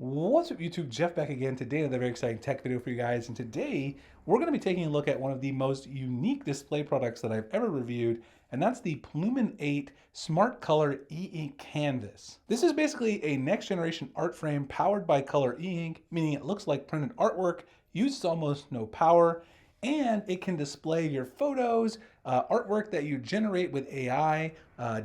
What's up YouTube, Jeff back again. Today another very exciting tech video for you guys, and today we're going to be taking a look at one of the most unique display products that I've ever reviewed, and that's the Bloomin8 Smart Color e-ink canvas. This is basically a next generation art frame powered by color e-ink, meaning it looks like printed artwork, uses almost no power, and it can display your photos, artwork that you generate with AI,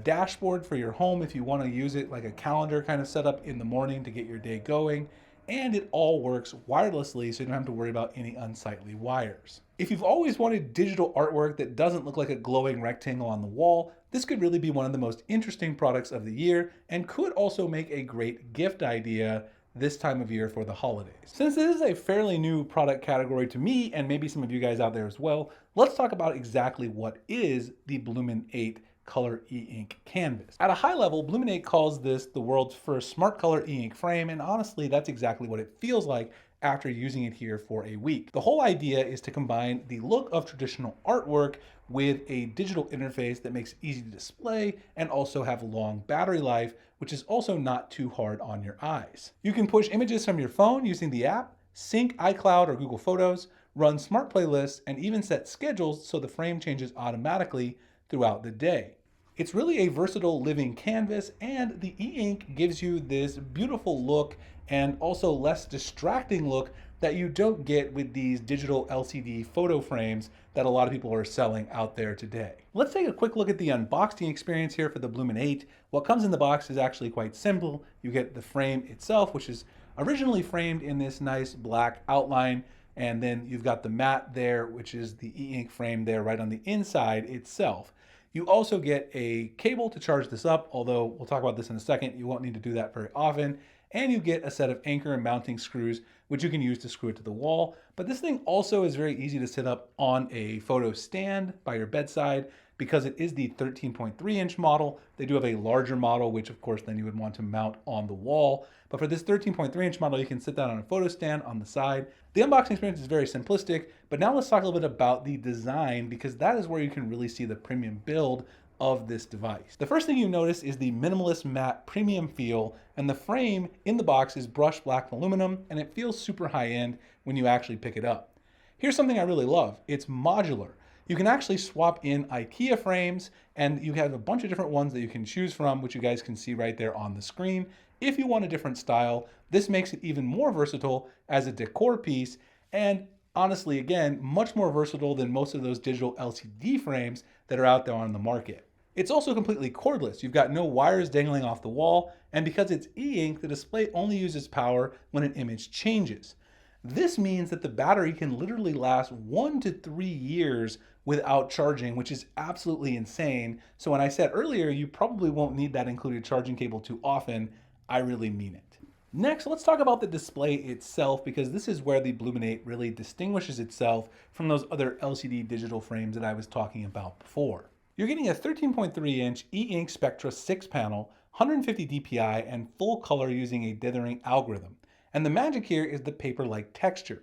dashboard for your home if you want to use it like a calendar kind of setup in the morning to get your day going. And it all works wirelessly, so you don't have to worry about any unsightly wires. If you've always wanted digital artwork that doesn't look like a glowing rectangle on the wall, this could really be one of the most interesting products of the year and could also make a great gift idea this time of year for the holidays. Since this is a fairly new product category to me and maybe some of you guys out there as well, let's talk about exactly what is the Bloomin8 Color e-ink canvas. At a high level, Bloomin8 calls this the world's first smart color e-ink frame, and honestly, that's exactly what it feels like after using it here for a week. The whole idea is to combine the look of traditional artwork with a digital interface that makes it easy to display and also have long battery life, which is also not too hard on your eyes. You can push images from your phone using the app, sync iCloud or Google Photos, run smart playlists, and even set schedules so the frame changes automatically throughout the day. It's really a versatile living canvas, and the e-ink gives you this beautiful look and also less distracting look that you don't get with these digital LCD photo frames that a lot of people are selling out there today. Let's take a quick look at the unboxing experience here for the Bloomin8. What comes in the box is actually quite simple. You get the frame itself, which is originally framed in this nice black outline, and then you've got the mat there, which is the e-ink frame there right on the inside itself. You also get a cable to charge this up, although we'll talk about this in a second. You won't need to do that very often. And you get a set of anchor and mounting screws, which you can use to screw it to the wall. But this thing also is very easy to set up on a photo stand by your bedside because it is the 13.3-inch model. They do have a larger model, which of course then you would want to mount on the wall. But for this 13.3-inch model, you can sit that on a photo stand on the side. The unboxing experience is very simplistic, but now let's talk a little bit about the design, because that is where you can really see the premium build of this device. The first thing you notice is the minimalist matte premium feel, and the frame in the box is brushed black aluminum, and it feels super high-end when you actually pick it up. Here's something I really love. It's modular. You can actually swap in IKEA frames, and you have a bunch of different ones that you can choose from, which you guys can see right there on the screen. If you want a different style, this makes it even more versatile as a decor piece, and honestly, again, much more versatile than most of those digital LCD frames that are out there on the market. It's also completely cordless. You've got no wires dangling off the wall, and because it's e-ink, the display only uses power when an image changes. This means that the battery can literally last 1 to 3 years without charging, which is absolutely insane. So when I said earlier, you probably won't need that included charging cable too often, I really mean it. Next, let's talk about the display itself, because this is where the Bloomin8 really distinguishes itself from those other LCD digital frames that I was talking about before. You're getting a 13.3-inch e-ink Spectra 6 panel, 150 DPI, and full color using a dithering algorithm. And the magic here is the paper-like texture.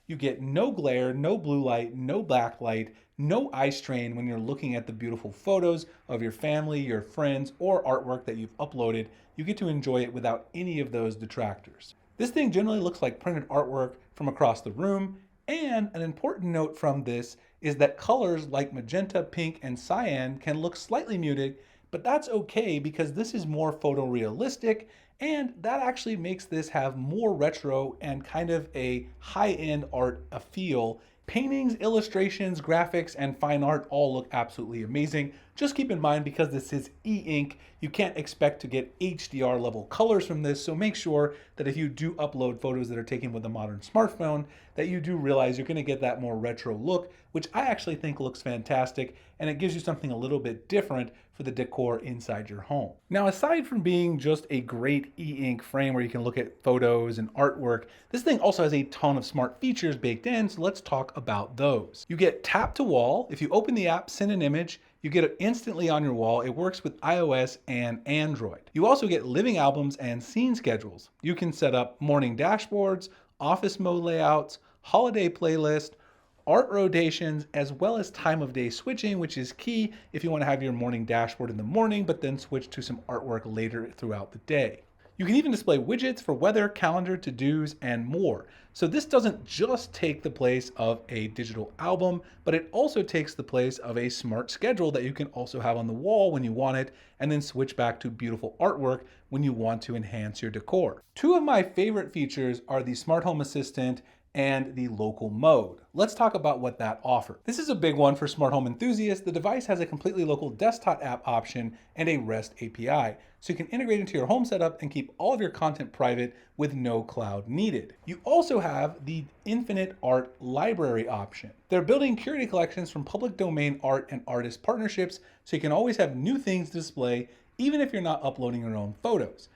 You get no glare, no blue light, no backlight, no eye strain when you're looking at the beautiful photos of your family, your friends, or artwork that you've uploaded. You get to enjoy it without any of those detractors. This thing generally looks like printed artwork from across the room, and an important note from this is that colors like magenta, pink, and cyan can look slightly muted, but that's okay because this is more photorealistic, and that actually makes this have more retro and kind of a high-end art feel. Paintings, illustrations, graphics, and fine art all look absolutely amazing. Just keep in mind, because this is e-ink, you can't expect to get HDR level colors from this, so make sure that if you do upload photos that are taken with a modern smartphone, that you do realize you're going to get that more retro look, which I actually think looks fantastic, and it gives you something a little bit different for the decor inside your home. Now, aside from being just a great e-ink frame where you can look at photos and artwork, this thing also has a ton of smart features baked in, so let's talk about those. You get tap to wall. If you open the app, send an image, you get it instantly on your wall. It works with iOS and Android. You also get living albums and scene schedules. You can set up morning dashboards, office mode layouts, holiday playlist, art rotations, as well as time of day switching, which is key if you want to have your morning dashboard in the morning, but then switch to some artwork later throughout the day. You can even display widgets for weather, calendar, to-dos, and more. So this doesn't just take the place of a digital album, but it also takes the place of a smart schedule that you can also have on the wall when you want it, and then switch back to beautiful artwork when you want to enhance your decor. Two of my favorite features are the Smart Home Assistant and the local mode. Let's talk about what that offers. This is a big one for smart home enthusiasts. The device has a completely local desktop app option and a REST API, so you can integrate into your home setup and keep all of your content private with no cloud needed. You also have the infinite art library option. They're building curated collections from public domain art and artist partnerships, so you can always have new things to display even if you're not uploading your own photos.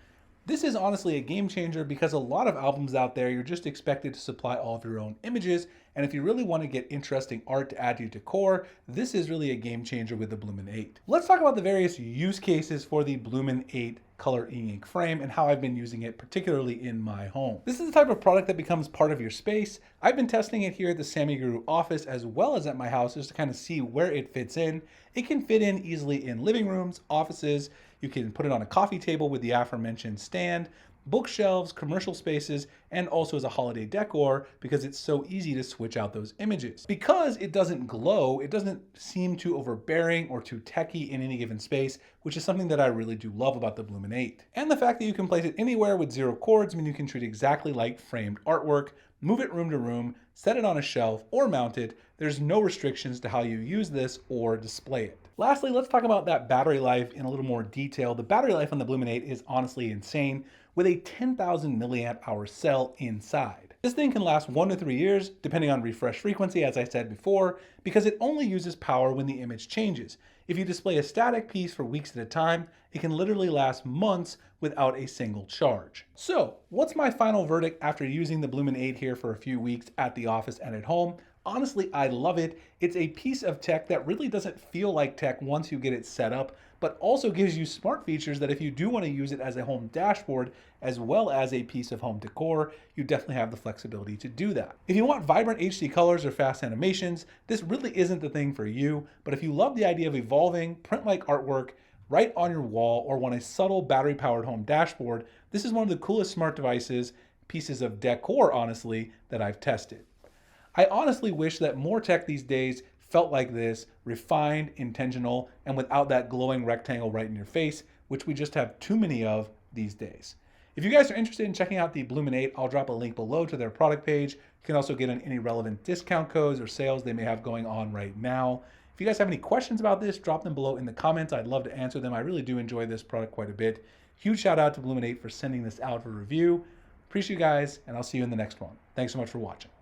This is honestly a game changer because a lot of albums out there, you're just expected to supply all of your own images. And if you really want to get interesting art to add to your decor, this is really a game changer with the Bloomin8. Let's talk about the various use cases for the Bloomin8 color e-ink frame and how I've been using it, particularly in my home. This is the type of product that becomes part of your space. I've been testing it here at the Sammy Guru office as well as at my house just to kind of see where it fits in. It can fit in easily in living rooms, offices. You can put it on a coffee table with the aforementioned stand, bookshelves, commercial spaces, and also as a holiday decor because it's so easy to switch out those images. Because it doesn't glow, it doesn't seem too overbearing or too techy in any given space, which is something that I really do love about the Bloomin8. And the fact that you can place it anywhere with zero cords means you can treat it exactly like framed artwork, move it room to room, set it on a shelf, or mount it. There's no restrictions to how you use this or display it. Lastly, let's talk about that battery life in a little more detail. The battery life on the Bloomin8 is honestly insane, with a 10,000 milliamp hour cell inside. This thing can last 1 to 3 years, depending on refresh frequency, as I said before, because it only uses power when the image changes. If you display a static piece for weeks at a time, it can literally last months without a single charge. So, what's my final verdict after using the Bloomin8 here for a few weeks at the office and at home? Honestly, I love it. It's a piece of tech that really doesn't feel like tech once you get it set up, but also gives you smart features that if you do want to use it as a home dashboard, as well as a piece of home decor, you definitely have the flexibility to do that. If you want vibrant HD colors or fast animations, this really isn't the thing for you, but if you love the idea of evolving print-like artwork right on your wall or want a subtle battery-powered home dashboard, this is one of the coolest smart devices, pieces of decor, honestly, that I've tested. I honestly wish that more tech these days felt like this, refined, intentional, and without that glowing rectangle right in your face, which we just have too many of these days. If you guys are interested in checking out the Bloomin8, I'll drop a link below to their product page. You can also get on any relevant discount codes or sales they may have going on right now. If you guys have any questions about this, drop them below in the comments. I'd love to answer them. I really do enjoy this product quite a bit. Huge shout out to Bloomin8 for sending this out for review. Appreciate you guys, and I'll see you in the next one. Thanks so much for watching.